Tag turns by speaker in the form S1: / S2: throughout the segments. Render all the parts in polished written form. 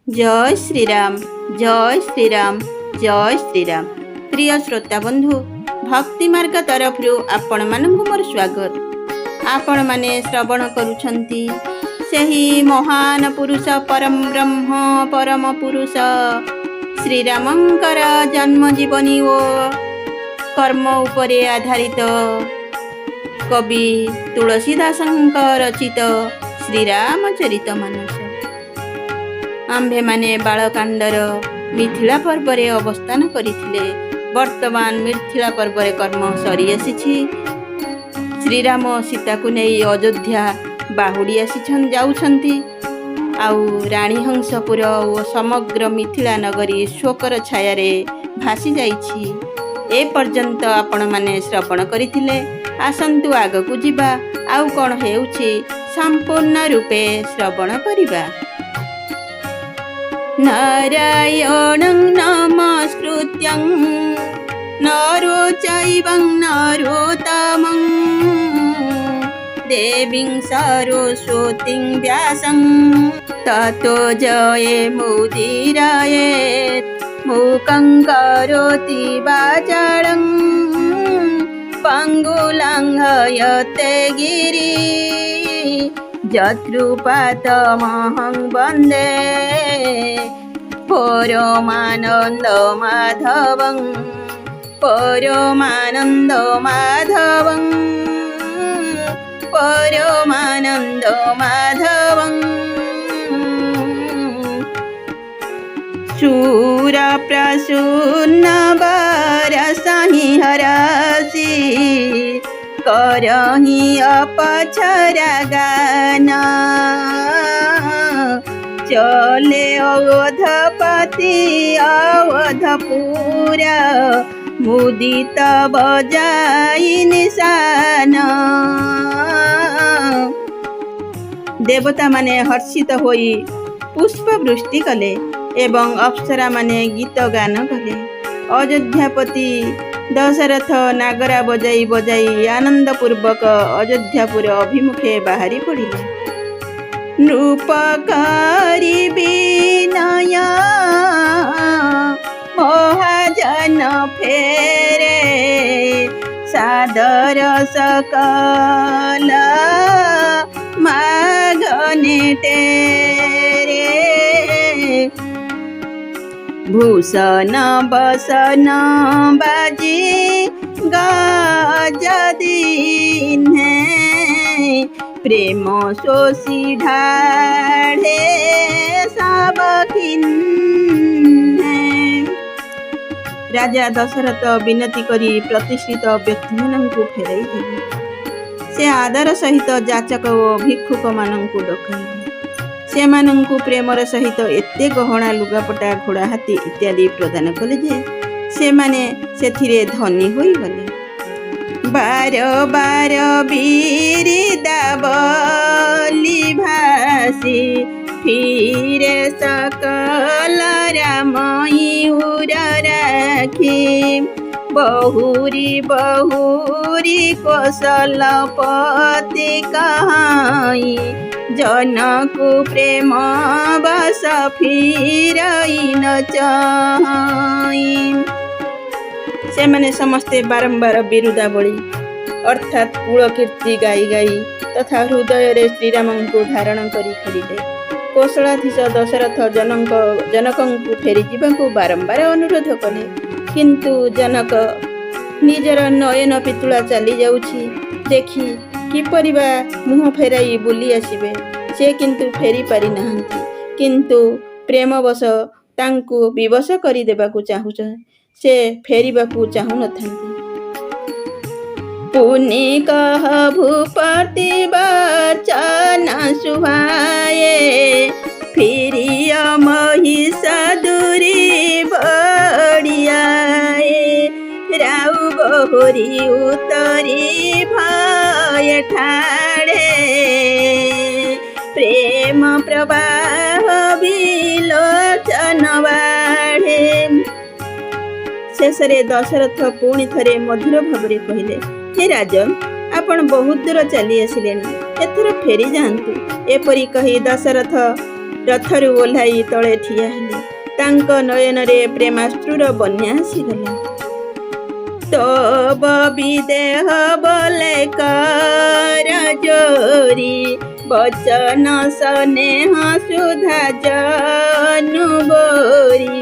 S1: जय श्रीराम जय श्रीराम जय श्रीराम। प्रिय श्रोता बंधु, भक्ति मार्ग तरफ आपण मानक मोर स्वागत। आपण माने श्रवण करुछंती सही महान पुरुष परम ब्रह्म परम पुरुष श्रीरामंकर जन्म जीवनी ओ कर्म उपरे आधारित कवि तुलसीदासंक रचित श्रीरामचरित मानस। आम्भे माने बालकांडर मिथिला पर्वरे अवस्थान करिथिले। वर्तमान मिथिला पर्वरे कर्म सरी आसीछि। श्रीराम सीता को नहीं अयोध्या बाहुड़ी आसीछन जाउछंती। आउ रानी हंसपुर और समग्र मिथिला नगरी शोकर छायारे भासी जाइछि। ए पर्यंत आपण माने श्रवण करिथिले। आसंतु आगकु जिबा आउ कोन हेउछि संपूर्ण रूपे श्रवण करिबा। नारायणं नमस्कृत्यं नरो चैवं नरोत्तमं देवीं सरस्वतीं व्यासं ततो जयमुदीरयेत्। मूकं करोति वाचालं पङ्गुलङ्घयते गिरिं यत्कृपातमहं वन्दे परमानन्द माधवं परमानन्द माधवं परमानन्द माधवं। शूरप्रसून्नवरसहि हरसि करहि अपछरा गान चले अवधपति अवधपुरा मुदित बजाई निशान। देवता माने हर्षित होई पुष्प वृष्टि कले एवं अप्सरा माने गीत गान कले। अयोध्यापति दशरथ नागरा बजाई बजाई आनंदपूर्वक अयोध्यापुर अभिमुखे बाहरी पड़िले। नृपकारी विनय महाजन फेरे सादर सकल माघने तेरे। भूषण बसन बाजी गजदीन्हे प्रेम शोषी ढाढ़े सब खिन्हे। राजा दशरथ विनती करी प्रतिष्ठित व्यक्ति मानंकु फेराई दिले। से आदर सहित जाचक और भिक्षुक मानंकु डकाइले। से मानंकु प्रेमर सहित एते गहना लुगापटा घोड़ा हाथी इत्यादि प्रदान कले जे से माने सेथिरे धनी होई गले। बार बार बिरिदावली भासी फिरे सकल रामयूर राखी। बहुरी बहुरी कौशलपति कहाई जनकु प्रेम बस फिरई न चाहि। से माने समस्ते बारंबार बिरुदावली अर्थात कूल कीर्ति गाई गाई तथा हृदय रे श्रीराम को धारण करी फेरिले। कौशलाधीश दशरथ जनकंकु फेरी जीवाकु बारंबार अनुरोध कले, किंतु जनक निजर नयन पितुला चली जाउछि देखी किपरि बा मुह फेराई बुली आसिबे। से किंतु फेरी पारि नाहंती, किंतु प्रेमवश तांकु विवश करी देबाकु चाहुछ। से फेरिबाकु चाहु नथांती। पुनि कह भूपति वचन सुहाए फिरिय महिष दूरी बड़ियाए। राउ बहुरी उतरी भय ठाड़े प्रेम प्रवाह विलोचन बाढ़े। शेषरे दशरथ पुणी थरे मधुर भावरे कहिले, हे राजन आपण बहुत दूर चली आसिले, एथर फेरी जातु। एपरी कही दशरथ ରଥରୁ ଓହ୍ଲାଇ ତଳେ ଠିଆ ହେଲେ। ତାଙ୍କ ନୟନରେ ପ୍ରେମାଶ୍ରୁର ବନ୍ୟା ଆସିଗଲା। ତବ ବିଦେହ ବୋଲେ କର ଜୋରି, ବଚନ ସ୍ନେହ ସୁଧା ଜନୁ ବୋରି,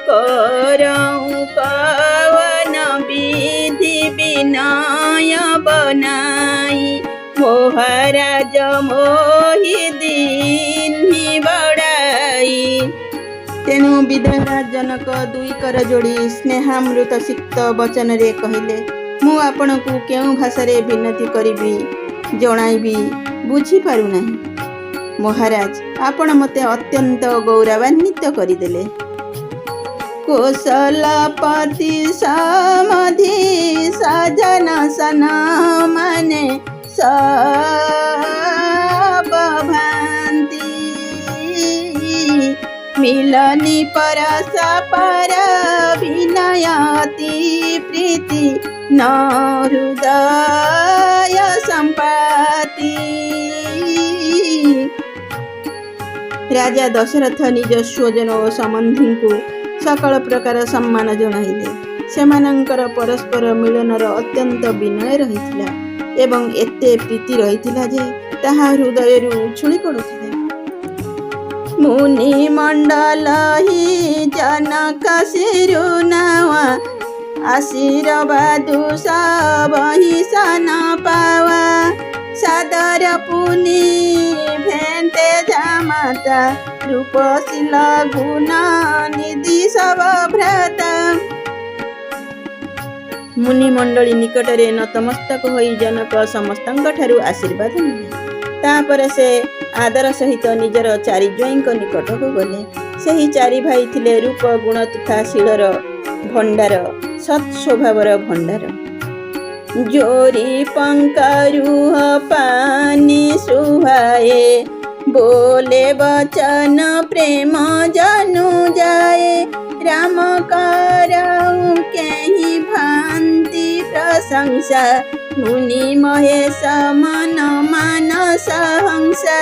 S1: କରଉଁ ପବନ ବିଧି ବିନୟ ବନାଇ, ମହାରାଜ ମୋହି ଦିନି ବଡ଼ାଇ। ତେଣୁ ବିଦେହରାଜ ଜନକ ଦୁଇ କର ଯୋଡ଼ି ସ୍ନେହାମୃତ ସିକ୍ତ ବଚନରେ କହିଲେ, ମୁଁ ଆପଣଙ୍କୁ କେଉଁ ଭାଷାରେ ବିନତି କରିବି ଜଣାଇବି ବୁଝିପାରୁନାହିଁ। ମହାରାଜ, ଆପଣ ମୋତେ ଅତ୍ୟନ୍ତ ଗୌରବାନ୍ୱିତ କରିଦେଲେ। କୋଶଲପତି ସମଧି ସଜନ ସନ ମାନେ ସବଭାନ୍ତି, ମିଲନି ପରସ ପର ବିନୟତି ପ୍ରୀତି ନ ହୃଦୟ ସମ୍ପାତି। ରାଜା ଦଶରଥ ନିଜ ସ୍ୱଜନ ଓ ସମ୍ବନ୍ଧୀଙ୍କୁ ସକଳ ପ୍ରକାର ସମ୍ମାନ ଜଣାଇଲେ। ସେମାନଙ୍କର ପରସ୍ପର ମିଳନର ଅତ୍ୟନ୍ତ ବିନୟ ରହିଥିଲା ଏବଂ ଏତେ ପ୍ରୀତି ରହିଥିଲା ଯେ ତାହା ହୃଦୟରୁ ଉଛୁଳି ପଡ଼ୁଥିଲା। ମୁନି ମଣ୍ଡଳ ହି ଜନକ ଶିରୁନାୱା, ଆଶୀର୍ବାଦୁ ସବହି ସନ ପାୱା, ସାଦର ପୁନି ଭେଣ୍ଟେ ଜାମାତା, ରୂପଶୀଳ ଗୁଣ ନିଧି ସବ ଭ୍ରାତ। ମୁନିମଣ୍ଡଳୀ ନିକଟରେ ନତମସ୍ତକ ହୋଇ ଜନକ ସମସ୍ତଙ୍କ ଠାରୁ ଆଶୀର୍ବାଦ ନେଲେ। ତାପରେ ସେ ଆଦର ସହିତ ନିଜର ଚାରି ଜ୍ୱାଇଁଙ୍କ ନିକଟକୁ ଗଲେ। ସେହି ଚାରି ଭାଇ ଥିଲେ ରୂପ ଗୁଣ ତଥା ଶୀଳର ଭଣ୍ଡାର, ସତ୍ ସ୍ୱଭାବର ଭଣ୍ଡାର। ଜୋରି ପଙ୍କରୁହ ପାନି ସୁହାଏ, ବୋଲେ ବଚନ ପ୍ରେମ ଜନୁ ଯାଏ, ରାମ କରଉଁ କେହି ଭାନ୍ତି ପ୍ରଶଂସା, ମୁନି ମହେଶ ମନ ମାନସ ହଂସା।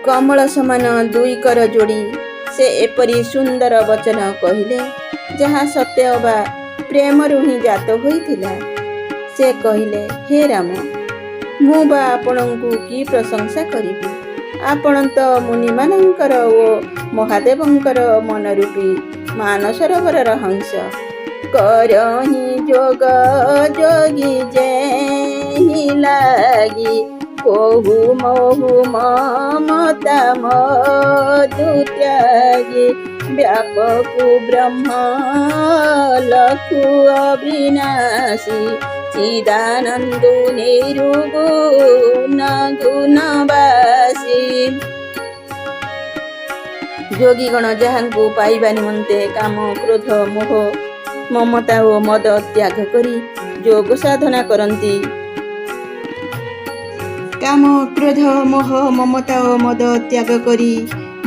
S1: କମଳ ସମାନ ଦୁଇ କର ଯୋଡ଼ି ସେ ଏପରି ସୁନ୍ଦର ବଚନ କହିଲେ, ଯାହା ସତେ ଅବା ପ୍ରେମରୁ ହିଁ ଜାତ ହୋଇଥିଲା। ସେ କହିଲେ, ହେ ରାମ, ମୁଁ ବା ଆପଣଙ୍କୁ କି ପ୍ରଶଂସା କରିବି? ଆପଣ ତ ମୁନିମାନଙ୍କର ଓ ମହାଦେବଙ୍କର ମନରୂପୀ ମାନସରୋବରର ହଂସ। କରହିଁ ଯୋଗ ଯୋଗୀ ଯେହି ଲାଗି, କହୁ ମହୁ ମମତା ମଧୁ ତ୍ୟାଗୀ, ବ୍ୟାପକୁ ବ୍ରହ୍ମ ଲଖୁ ଅବିନାଶୀ, ଚିଦାନନ୍ଦୁ ନିରୁଗୁଣ ଗୁଣବାସୀ। ଯୋଗୀଗଣ ଯାହାଙ୍କୁ ପାଇବା ନିମନ୍ତେ କାମ କ୍ରୋଧ ମୋହ ମମତା ଓ ମଦ ତ୍ୟାଗ କରି ଯୋଗ ସାଧନା କରନ୍ତି, କାମ କ୍ରୋଧ ମୋହ ମମତା ଓ ମଦ ତ୍ୟାଗ କରି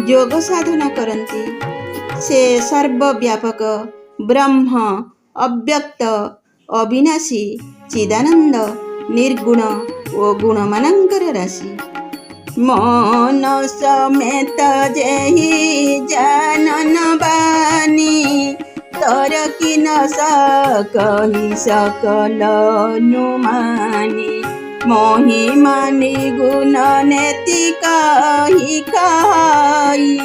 S1: ଯୋଗ ସାଧନା କରନ୍ତି, ସେ ସର୍ବବ୍ୟାପକ ବ୍ରହ୍ମ, ଅବ୍ୟକ୍ତ, ଅବିନାଶୀ, ଚିଦାନନ୍ଦ, ନିର୍ଗୁଣ ଓ ଗୁଣମାନଙ୍କର ରାଶି। ମନ ସମେତ ଯେହି ଜାନନ ବାନୀ, ତର କି ନ କହି ସକଲ ନୁମାନି, ମହିମା ନିଗୁଣ ନେତି କହି କହି,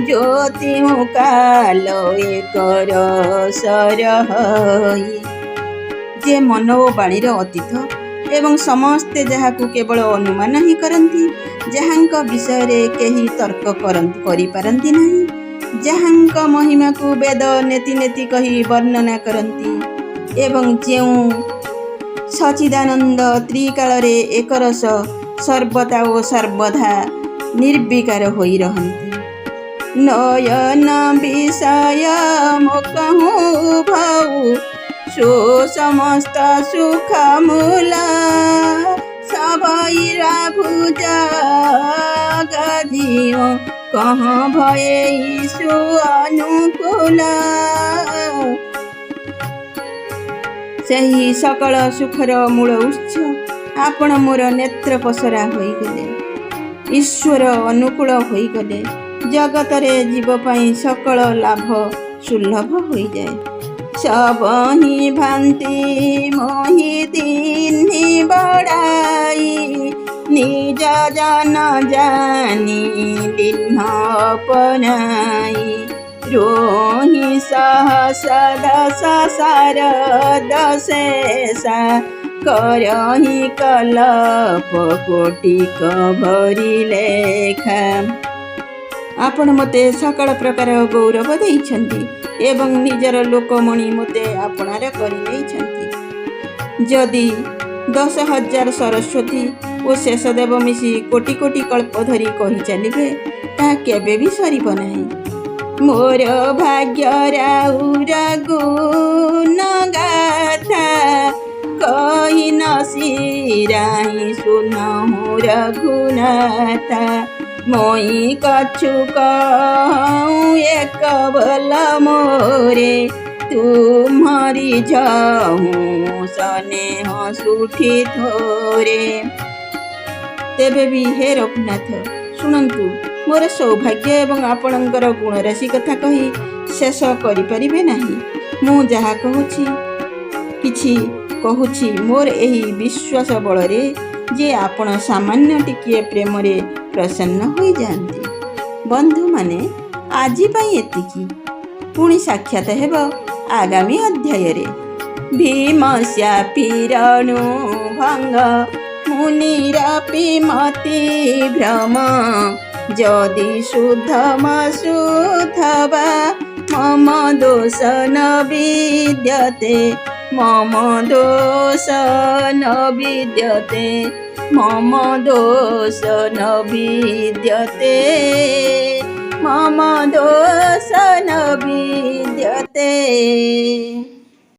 S1: ଜ୍ୟୋତି କାଲ ଏକର ସରହଇ। ଯେ ମନ ଓ ବାଣୀର ଅତୀତ ଏବଂ ସମସ୍ତେ ଯାହାକୁ କେବଳ ଅନୁମାନ ହିଁ କରନ୍ତି, ଯାହାଙ୍କ ବିଷୟରେ କେହି ତର୍କ କରିପାରନ୍ତି ନାହିଁ, ଯାହାଙ୍କ ମହିମାକୁ ବେଦ ନେତି ନେତି କହି ବର୍ଣ୍ଣନା କରନ୍ତି ଏବଂ ଯେଉଁ ସଚିଦାନନ୍ଦ ତ୍ରିକାଳରେ ଏକରସ ସର୍ବଦା ଓ ସର୍ବଦା ନିର୍ବିକାର ହୋଇ ରହନ୍ତି। ନୟନ ବିଷୟ ମୋକହୁ ଭଉ, ସମସ୍ତ ସୁଖ ମୂଳ, ସବଇରା ଭୁଜ ଗଧିଓ, କହ ଭয়ে ଈଶୁ ଅନୁକୂଳ। ସେହି ସକଳ ସୁଖର ମୂଳ ଉତ୍ସ ଆପଣ ମୋର ନେତ୍ର ପସରା ହୋଇଗଲେ। ଈଶ୍ୱର ଅନୁକୂଳ ହୋଇଗଲେ ଜଗତରେ ଜୀବ ପାଇଁ ସକଳ ଲାଭ ସୁଲଭ ହୋଇଯାଏ। ସବହି ଭାନ୍ତି ମୋହି ତିନି ବଡ଼ାଇ ନିଜ ଜନ ଜାନି ଦିନ ଅପନାଇ ରୋହି ସହସ ଦଶ ଶାରଦ ଶେଷା କରହି କଲପ କୋଟିକ ଭରି ଲେଖା। ଆପଣ ମୋତେ ସକଳ ପ୍ରକାର ଗୌରବ ଦେଇଛନ୍ତି ଏବଂ ନିଜର ଲୋକମଣି ମୋତେ ଆପଣାର କରିନେଇଛନ୍ତି। ଯଦି 10,000 ସରସ୍ୱତୀ ଓ ଶେଷଦେବ ମିଶି କୋଟି କୋଟି କଳ୍ପ ଧରି କହି ଚାଲିବେ ତାହା କେବେ ବି ସରିବ ନାହିଁ। ମୋର ଭାଗ୍ୟରାଉର ଗୁଣ ଗାଥା କହି ନ ଶିରାଇ ସୁନହୁଁ ରଘୁନାଥା ମୋଇ କଛୁ କହୁଁ ଏକ ବଲ ମୋରେ ତୁମରି ଯାହୁଁ ସ୍ନେହ ସୁଠି ଥୋରେ। ତେବେ ବି ହେ ରଘୁନାଥ ଶୁଣନ୍ତୁ, ମୋର ସୌଭାଗ୍ୟ ଏବଂ ଆପଣଙ୍କର ଗୁଣରାଶି କଥା କହି ଶେଷ କରିପାରିବେ ନାହିଁ। ମୁଁ ଯାହା କିଛି କହୁଛି ମୋର ଏହି ବିଶ୍ୱାସ ବଳରେ ଯେ ଆପଣ ସାମାନ୍ୟ ଟିକିଏ ପ୍ରେମରେ ପ୍ରସନ୍ନ ହୋଇଯାଆନ୍ତି। ବନ୍ଧୁମାନେ, ଆଜି ପାଇଁ ଏତିକି। ପୁଣି ସାକ୍ଷାତ ହେବ ଆଗାମୀ ଅଧ୍ୟାୟରେ। ଭୀମସ୍ୟା ପିରଣୁ ଭଙ୍ଗ ମୁନିର ପିମତି ଭ୍ରମ ଯଦି ଶୁଦ୍ଧମ ଶୁଦ୍ଧବା ମମ ଦୋଷ ନ ବିଦ୍ୟତେ ମମ ଦୋଷ ନ ବିଦ୍ୟତେ মম দোষ ন বিদ্যতে মম দোষ ন বিদ্যতে।